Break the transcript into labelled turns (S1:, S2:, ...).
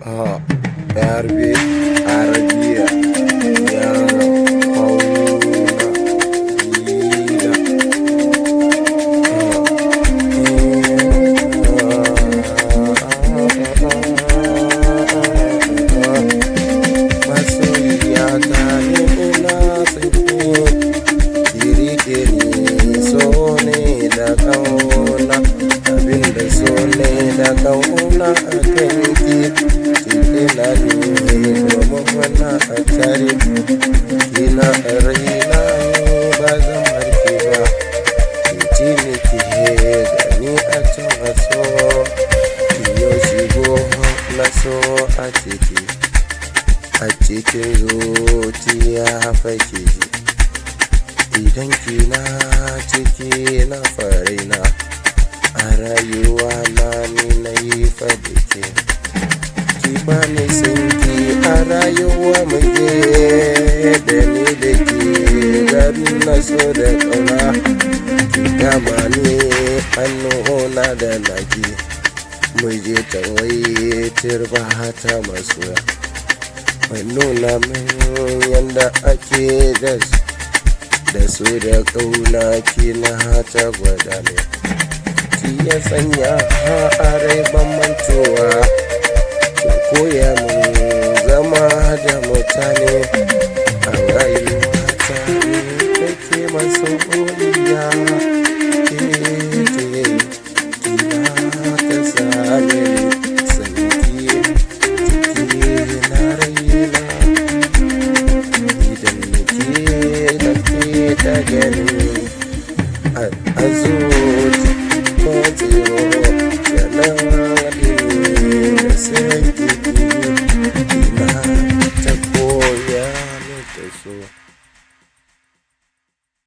S1: ها عربي عربية يا قولا إيلا masoyiya ta ne ina tsinko kirike ni so ne da kauna abinda so ne da kauna a kanki kina ne domin wana a tare kina raina ne ba zan marke ba ki ne ki gani a can a so kiyo shigo na so a cikin zuciya fake idan kina ciki na farina a rayuwa na ni na yi fadike ki bani sanki a rayuwa muke da ni da ke garin na so da ƙauna ki kama ni hannuna da naki mu je tawaye turba ta masoya mai nuna min yanda ake da su da ƙauna kina ta gwada ne ki ya sanya a rai ban mantuwa ki koya min zama da mutane a rayuwa ta ne kake masoyiya kina ta same sanki ciki na raina idan nake da gani a zuci ko tsiro sanadi da sai ina ta koya mata so